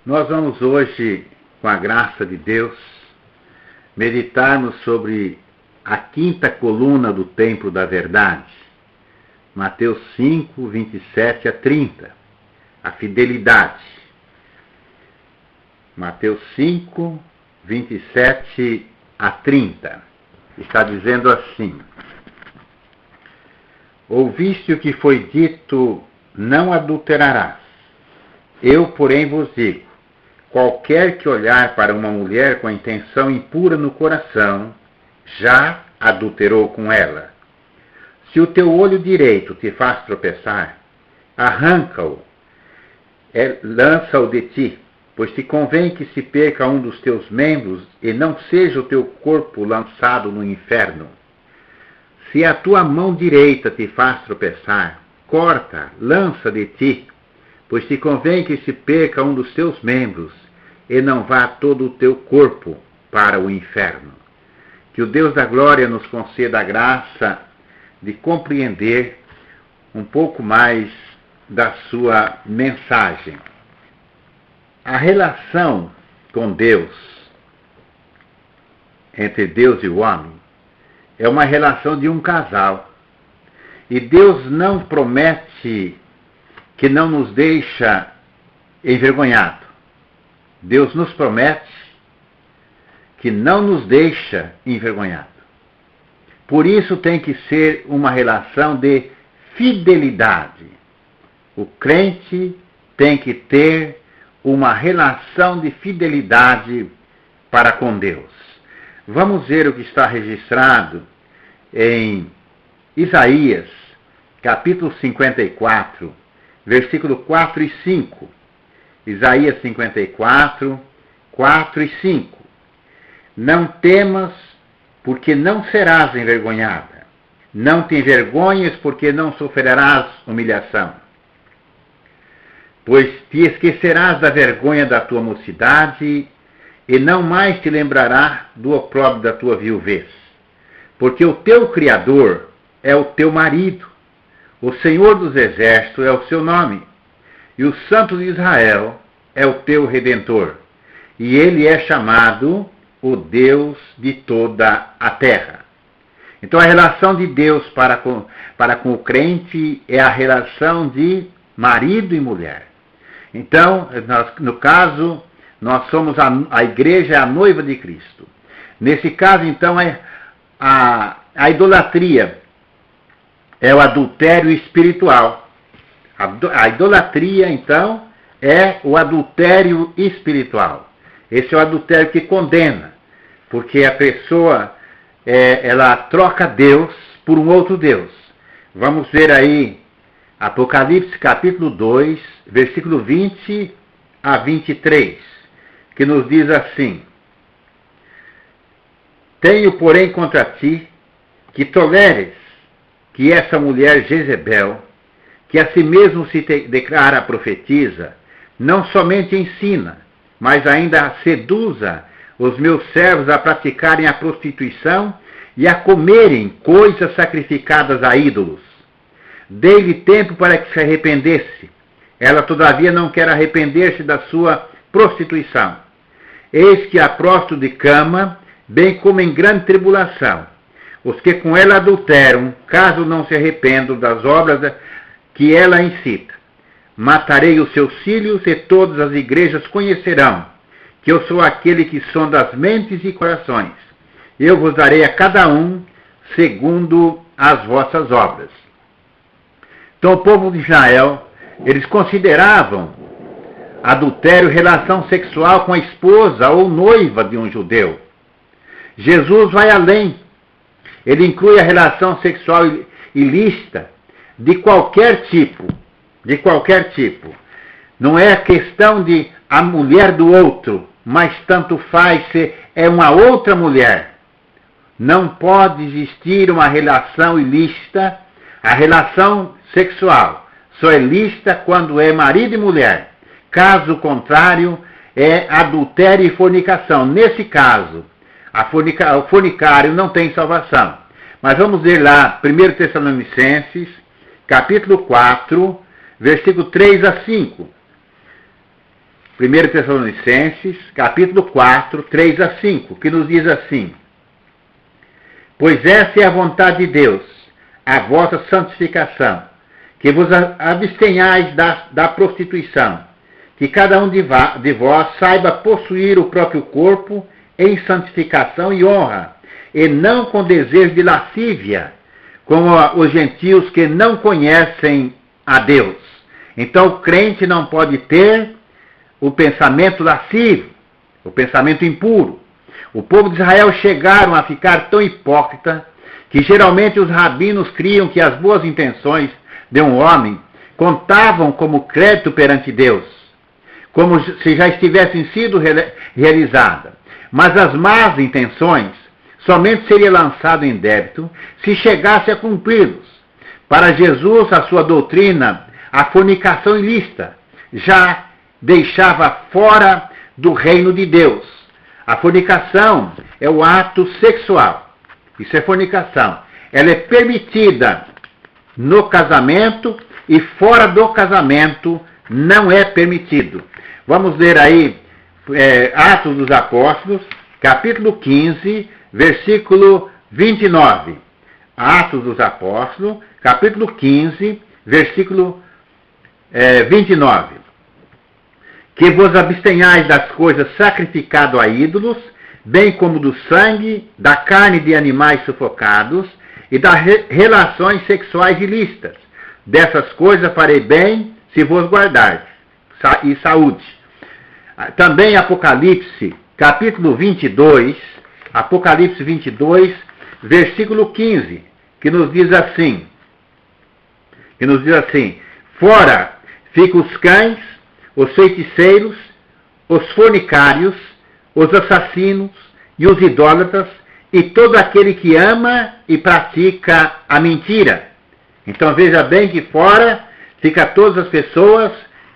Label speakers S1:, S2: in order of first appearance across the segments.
S1: Nós vamos hoje, com a graça de Deus, meditarmos sobre a quinta coluna do templo da verdade, Mateus 5, 27 a 30, a fidelidade. Mateus 5, 27 a 30, está dizendo assim: Ouviste o que foi dito, não adulterarás. Eu, porém, vos digo, qualquer que olhar para uma mulher com a intenção impura no coração, já adulterou com ela. Se o teu olho direito te faz tropeçar, arranca-o, lança-o de ti, pois te convém que se perca um dos teus membros e não seja o teu corpo lançado no inferno. Se a tua mão direita te faz tropeçar, corta, lança de ti, pois te convém que se perca um dos teus membros e não vá todo o teu corpo para o inferno. Que o Deus da glória nos conceda a graça de compreender um pouco mais da sua mensagem. A relação com Deus, entre Deus e o homem, é uma relação de um casal. E Deus não promete que não nos deixa envergonhado. Deus nos promete que não nos deixa envergonhado. Por isso tem que ser uma relação de fidelidade. O crente tem que ter uma relação de fidelidade para com Deus. Vamos ver o que está registrado em Isaías, capítulo 54, versículo 4 e 5. Isaías 54, 4 e 5. Não temas, porque não serás envergonhada. Não te envergonhes, porque não sofrerás humilhação. Pois te esquecerás da vergonha da tua mocidade, e não mais te lembrará do opróbrio da tua viuvez. Porque o teu Criador é o teu marido, o Senhor dos Exércitos é o seu nome, e o Santo de Israel é o teu Redentor, e ele é chamado o Deus de toda a terra. Então a relação de Deus para com o crente é a relação de marido e mulher. Então, no caso, nós somos a igreja, é a noiva de Cristo. Nesse caso, então, a idolatria é o adultério espiritual. A idolatria, então, é o adultério espiritual. Esse é o adultério que condena, porque a pessoa, ela troca Deus por um outro Deus. Vamos ver aí, Apocalipse capítulo 2, versículo 20 a 23, que nos diz assim: Tenho, porém, contra ti que toleres que essa mulher Jezebel, que a si mesmo se declara profetisa, não somente ensina, mas ainda seduza os meus servos a praticarem a prostituição e a comerem coisas sacrificadas a ídolos. Dei-lhe tempo para que se arrependesse. Ela, todavia, não quer arrepender-se da sua prostituição. Eis que a prosto de cama, bem como em grande tribulação, os que com ela adulteram, caso não se arrependam das obras que ela incita. Matarei os seus filhos, e todas as igrejas conhecerão que eu sou aquele que sonda as mentes e corações. Eu vos darei a cada um segundo as vossas obras. Então o povo de Israel, eles consideravam adultério relação sexual com a esposa ou noiva de um judeu. Jesus vai além. Ele inclui a relação sexual ilícita de qualquer tipo. De qualquer tipo. Não é a questão de a mulher do outro, mas tanto faz se é uma outra mulher. Não pode existir uma relação ilícita. A relação sexual só é lícita quando é marido e mulher. Caso contrário, é adultério e fornicação. Nesse caso, o fornicário não tem salvação. Mas vamos ver lá, 1 Tessalonicenses, capítulo 4, versículo 3 a 5. 1 Tessalonicenses, capítulo 4, 3 a 5, que nos diz assim: Pois essa é a vontade de Deus, a vossa santificação, que vos abstenhais da prostituição, que cada um de vós saiba possuir o próprio corpo em santificação e honra, e não com desejo de lascívia, como os gentios que não conhecem a Deus. Então o crente não pode ter o pensamento lascivo, o pensamento impuro. O povo de Israel chegaram a ficar tão hipócrita que geralmente os rabinos criam que as boas intenções de um homem contavam como crédito perante Deus, como se já tivessem sido realizadas. Mas as más intenções somente seria lançado em débito se chegasse a cumpri-los. Para Jesus, a sua doutrina, a fornicação ilícita já deixava fora do reino de Deus. A fornicação é o ato sexual. Isso é fornicação. Ela é permitida no casamento e fora do casamento não é permitido. Vamos ler aí Atos dos Apóstolos, capítulo 15, versículo 29. Atos dos Apóstolos, capítulo 15, versículo 29. Que vos abstenhais das coisas sacrificadas a ídolos, bem como do sangue, da carne de animais sufocados e das relações sexuais ilícitas. Dessas coisas farei bem se vos guardardes. E saúde. Também Apocalipse, capítulo 22, Apocalipse 22, versículo 15, que nos diz assim, fora ficam os cães, os feiticeiros, os fornicários, os assassinos e os idólatras, e todo aquele que ama e pratica a mentira. Então veja bem que fora fica todas as pessoas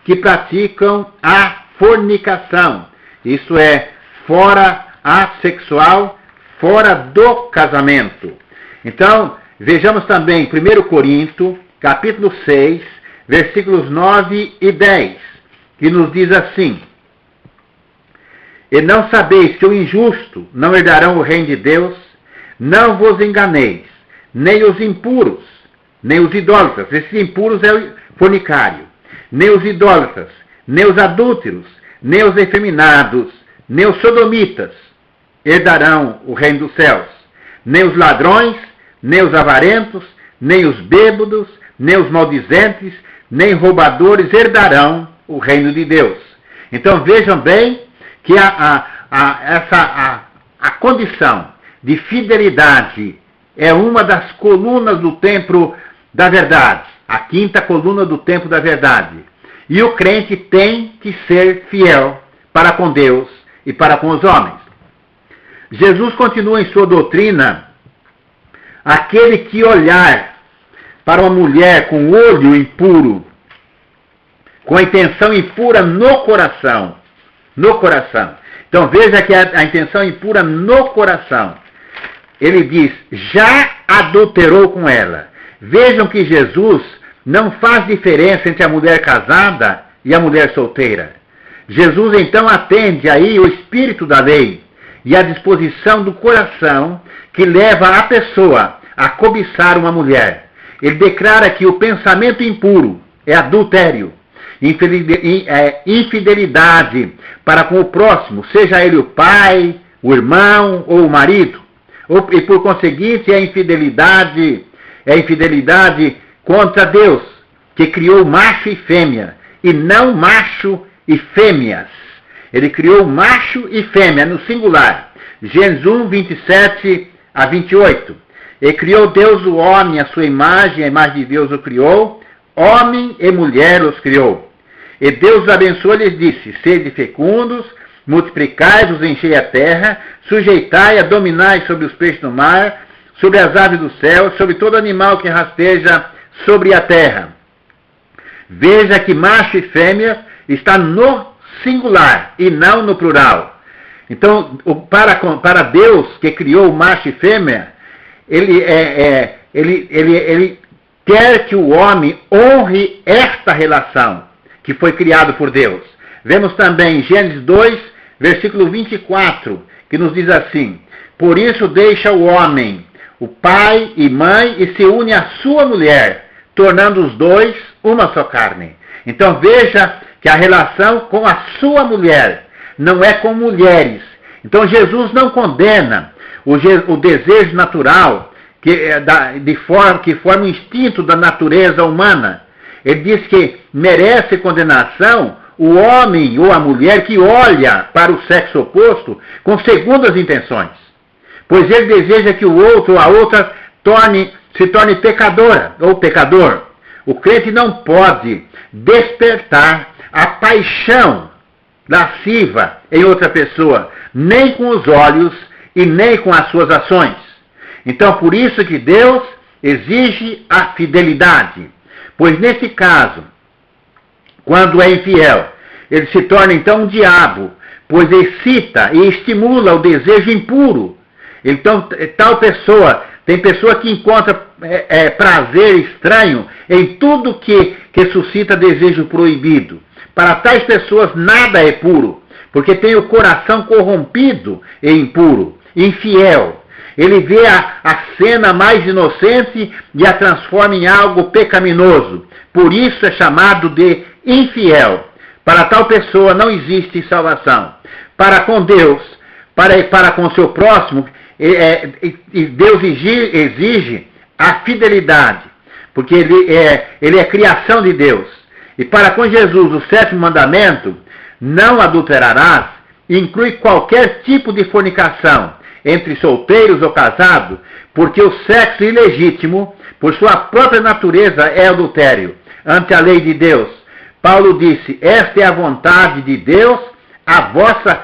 S1: que praticam a fornicação. Isso é, fora ato sexual, fora do casamento. Então, vejamos também 1 Coríntios, capítulo 6, versículos 9 e 10, que nos diz assim: E não sabeis que o injusto não herdarão o reino de Deus? Não vos enganeis, nem os impuros, nem os idólatras. Esses impuros é o fornicário. Nem os idólatras, nem os adúlteros, nem os efeminados, nem os sodomitas herdarão o reino dos céus. Nem os ladrões, nem os avarentos, nem os bêbados, nem os maldizentes, nem roubadores herdarão o reino de Deus. Então vejam bem que a condição de fidelidade é uma das colunas do templo da verdade, a quinta coluna do templo da verdade. E o crente tem que ser fiel para com Deus e para com os homens. Jesus continua em sua doutrina: aquele que olhar para uma mulher com olho impuro, com a intenção impura no coração. Então veja que a intenção impura no coração. Ele diz, já adulterou com ela. Vejam que Jesus não faz diferença entre a mulher casada e a mulher solteira. Jesus então atende aí o espírito da lei e a disposição do coração que leva a pessoa a cobiçar uma mulher. Ele declara que o pensamento impuro é adultério, infidelidade para com o próximo, seja ele o pai, o irmão ou o marido. E por conseguinte é infidelidade contra Deus, que criou macho e fêmea, e não macho e fêmeas. Ele criou macho e fêmea no singular. Gênesis 1, 27 a 28. E criou Deus o homem, a sua imagem, a imagem de Deus o criou, homem e mulher os criou. E Deus os abençoou e lhes disse, sede fecundos, multiplicai-vos, enchei a terra, sujeitai a dominai sobre os peixes do mar, sobre as aves do céu, sobre todo animal que rasteja sobre a terra. Veja que macho e fêmea está no singular e não no plural. Então, para Deus, que criou o macho e fêmea, ele quer que o homem honre esta relação que foi criado por Deus. Vemos também Gênesis 2, versículo 24, que nos diz assim: por isso deixa o homem, o pai e mãe, e se une à sua mulher, tornando os dois uma só carne. Então veja que a relação com a sua mulher não é com mulheres. Então Jesus não condena o desejo natural que forma o instinto da natureza humana. Ele diz que merece condenação o homem ou a mulher que olha para o sexo oposto com segundas intenções. Pois ele deseja que o outro ou a outra se torne pecadora ou pecador. O crente não pode despertar a paixão lasciva em outra pessoa, nem com os olhos e nem com as suas ações. Então, por isso que Deus exige a fidelidade. Pois nesse caso, quando é infiel, ele se torna então um diabo, pois excita e estimula o desejo impuro. Então, tal pessoa, tem pessoa que encontra prazer estranho em tudo que suscita desejo proibido. Para tais pessoas nada é puro, porque tem o coração corrompido e impuro, infiel. Ele vê a cena mais inocente e a transforma em algo pecaminoso. Por isso é chamado de infiel. Para tal pessoa não existe salvação. Para com Deus, para com seu próximo, Deus exige a fidelidade, porque ele é criação de Deus. E para com Jesus, o sétimo mandamento, não adulterarás, inclui qualquer tipo de fornicação, entre solteiros ou casados, porque o sexo ilegítimo, por sua própria natureza, é adultério, ante a lei de Deus. Paulo disse: esta é a vontade de Deus, a vossa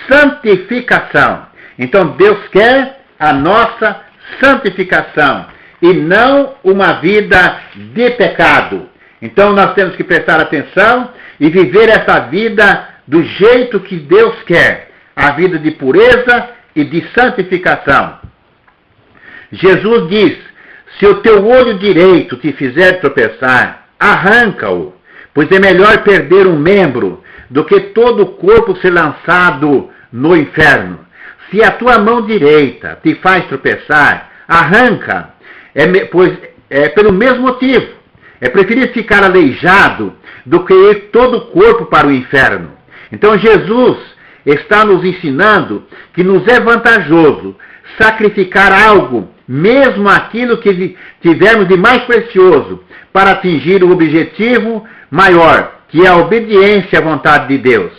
S1: santificação. Então Deus quer a nossa santificação e não uma vida de pecado. Então nós temos que prestar atenção e viver essa vida do jeito que Deus quer, a vida de pureza e de santificação. Jesus diz: se o teu olho direito te fizer tropeçar, arranca-o, pois é melhor perder um membro do que todo o corpo ser lançado no inferno. Se a tua mão direita te faz tropeçar, arranca, pois é pelo mesmo motivo. É preferir ficar aleijado do que ir todo o corpo para o inferno. Então Jesus está nos ensinando que nos é vantajoso sacrificar algo, mesmo aquilo que tivermos de mais precioso, para atingir o objetivo maior, que é a obediência à vontade de Deus.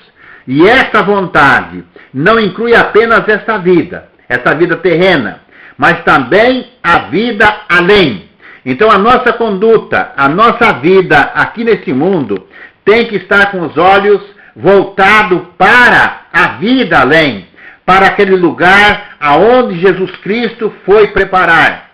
S1: E essa vontade não inclui apenas esta vida terrena, mas também a vida além. Então a nossa conduta, a nossa vida aqui nesse mundo, tem que estar com os olhos voltados para a vida além, para aquele lugar aonde Jesus Cristo foi preparar.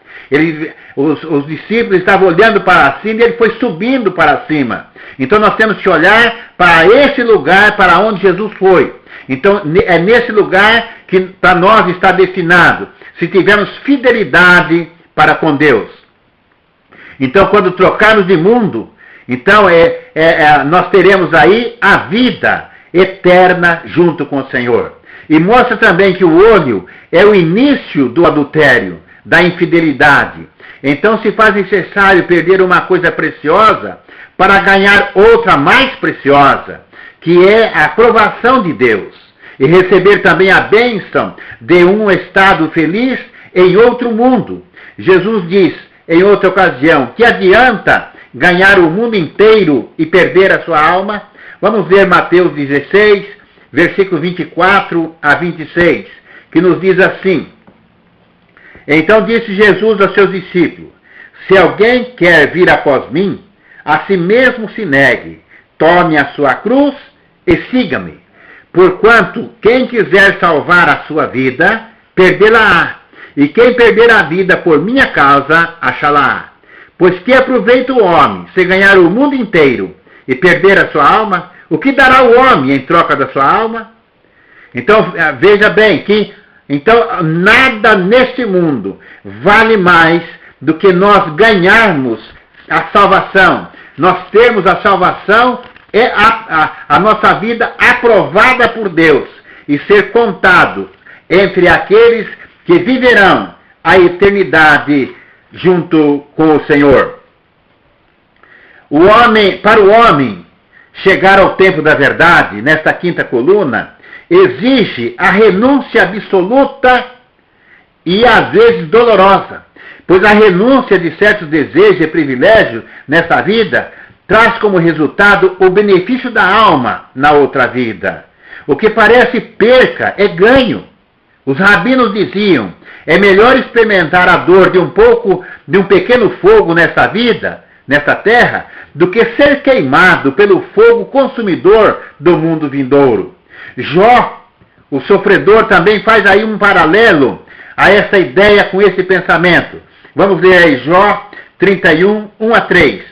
S1: Os discípulos estavam olhando para cima e ele foi subindo para cima. Então nós temos que olhar para esse lugar para onde Jesus foi. Então é nesse lugar que para nós está destinado, se tivermos fidelidade para com Deus. Então quando trocarmos de mundo, então nós teremos aí a vida eterna junto com o Senhor. E mostra também que o olho é o início do adultério, da infidelidade. Então se faz necessário perder uma coisa preciosa para ganhar outra mais preciosa, que é a aprovação de Deus, e receber também a bênção de um estado feliz em outro mundo. Jesus diz em outra ocasião: que adianta ganhar o mundo inteiro e perder a sua alma? Vamos ver Mateus 16, versículo 24 a 26, que nos diz assim: então disse Jesus aos seus discípulos: se alguém quer vir após mim, a si mesmo se negue, tome a sua cruz e siga-me. Porquanto quem quiser salvar a sua vida, perdê-la-á. E quem perder a vida por minha causa, achá-la-á. Pois que aproveita o homem se ganhar o mundo inteiro e perder a sua alma? O que dará o homem em troca da sua alma? Então veja bem que então nada neste mundo vale mais do que nós ganharmos a salvação. Nós temos a salvação é a nossa vida aprovada por Deus e ser contado entre aqueles que viverão a eternidade junto com o Senhor. Para o homem chegar ao tempo da verdade, nesta quinta coluna, exige a renúncia absoluta e às vezes dolorosa, pois a renúncia de certos desejos e privilégios nessa vida traz como resultado o benefício da alma na outra vida. O que parece perca é ganho. Os rabinos diziam, é melhor experimentar a dor de um pequeno fogo nessa vida, nessa terra, do que ser queimado pelo fogo consumidor do mundo vindouro. Jó, o sofredor, também faz aí um paralelo a essa ideia com esse pensamento. Vamos ler aí Jó 31, 1 a 3.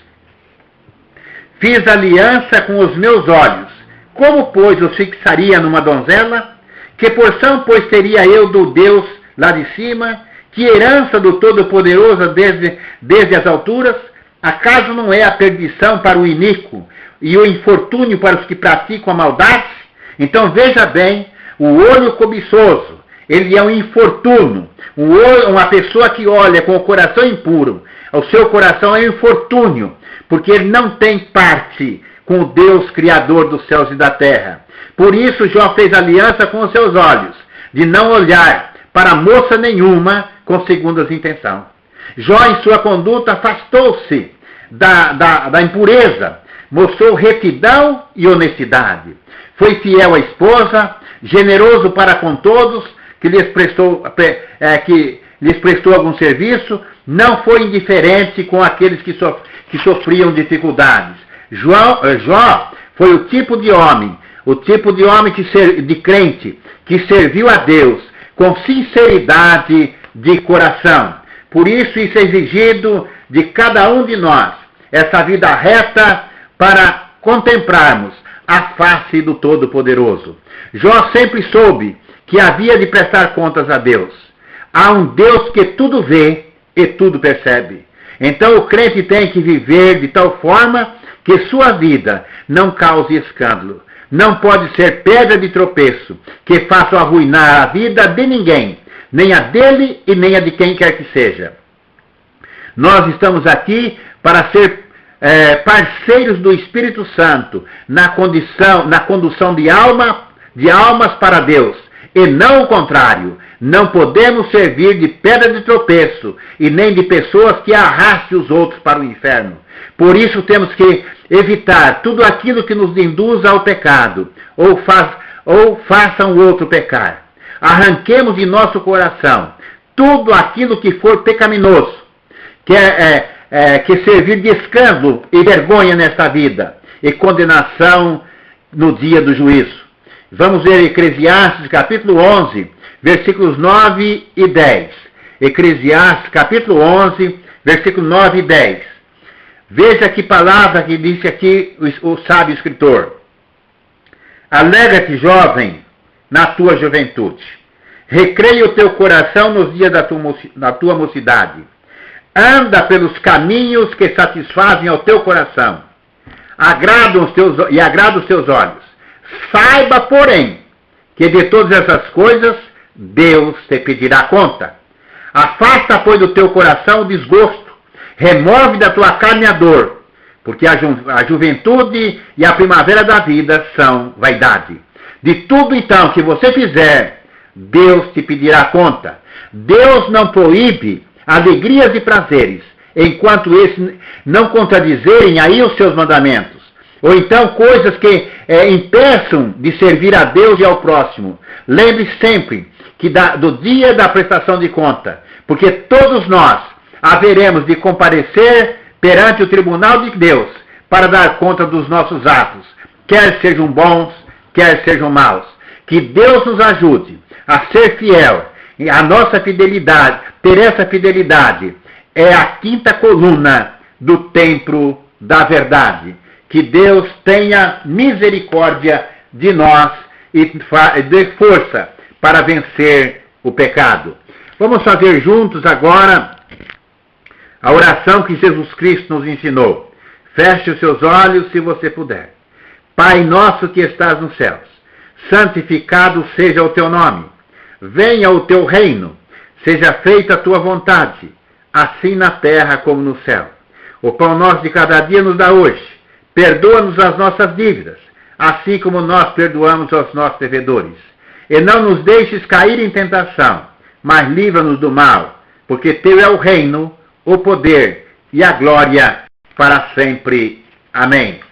S1: Fiz aliança com os meus olhos. Como, pois, os fixaria numa donzela? Que porção, pois, teria eu do Deus lá de cima? Que herança do Todo-Poderoso desde as alturas? Acaso não é a perdição para o iníquo e o infortúnio para os que praticam a maldade? Então veja bem, o olho cobiçoso, ele é um infortúnio. Uma pessoa que olha com o coração impuro, o seu coração é um infortúnio, porque ele não tem parte com o Deus Criador dos céus e da terra. Por isso Jó fez aliança com os seus olhos, de não olhar para moça nenhuma com segundas intenções. Jó, em sua conduta, afastou-se da impureza, mostrou retidão e honestidade. Foi fiel à esposa, generoso para com todos, que lhes prestou algum serviço, não foi indiferente com aqueles que sofriam dificuldades. Jó foi o tipo de homem de crente, que serviu a Deus com sinceridade de coração. Por isso é exigido de cada um de nós, essa vida reta para contemplarmos a face do Todo-Poderoso. Jó sempre soube que havia de prestar contas a Deus. Há um Deus que tudo vê e tudo percebe. Então o crente tem que viver de tal forma que sua vida não cause escândalo. Não pode ser pedra de tropeço que faça arruinar a vida de ninguém, nem a dele e nem a de quem quer que seja. Nós estamos aqui para ser parceiros do Espírito Santo na condução de almas para Deus, e não o contrário. Não podemos servir de pedra de tropeço e nem de pessoas que arrastem os outros para o inferno. Por isso temos que evitar tudo aquilo que nos induza ao pecado ou façam o outro pecar. Arranquemos de nosso coração tudo aquilo que for pecaminoso, que servir de escândalo e vergonha nesta vida, e condenação no dia do juízo. Vamos ver Eclesiastes capítulo 11, versículos 9 e 10. Eclesiastes capítulo 11, versículo 9 e 10. Veja que palavra que disse aqui o sábio escritor. Alegra-te, jovem, na tua juventude. Recreia o teu coração nos dias da tua mocidade. Anda pelos caminhos que satisfazem ao teu coração. Agrada os teus olhos. Saiba, porém, que de todas essas coisas Deus te pedirá conta. Afasta, pois, do teu coração o desgosto. Remove da tua carne a dor, porque a juventude e a primavera da vida são vaidade. De tudo, então, que você fizer, Deus te pedirá conta. Deus não proíbe alegrias e prazeres, enquanto esses não contradizerem aí os seus mandamentos. Ou então coisas que impeçam de servir a Deus e ao próximo. Lembre sempre que do dia da prestação de conta, porque todos nós haveremos de comparecer perante o tribunal de Deus para dar conta dos nossos atos, quer sejam bons, quer sejam maus. Que Deus nos ajude a ser fiel, e a nossa fidelidade, ter essa fidelidade, é a quinta coluna do templo da verdade. Que Deus tenha misericórdia de nós e dê força para vencer o pecado. Vamos fazer juntos agora a oração que Jesus Cristo nos ensinou. Feche os seus olhos se você puder. Pai nosso que estás nos céus, santificado seja o teu nome. Venha o teu reino, seja feita a tua vontade, assim na terra como no céu. O pão nosso de cada dia nos dá hoje. Perdoa-nos as nossas dívidas, assim como nós perdoamos aos nossos devedores. E não nos deixes cair em tentação, mas livra-nos do mal, porque teu é o reino, o poder e a glória para sempre. Amém.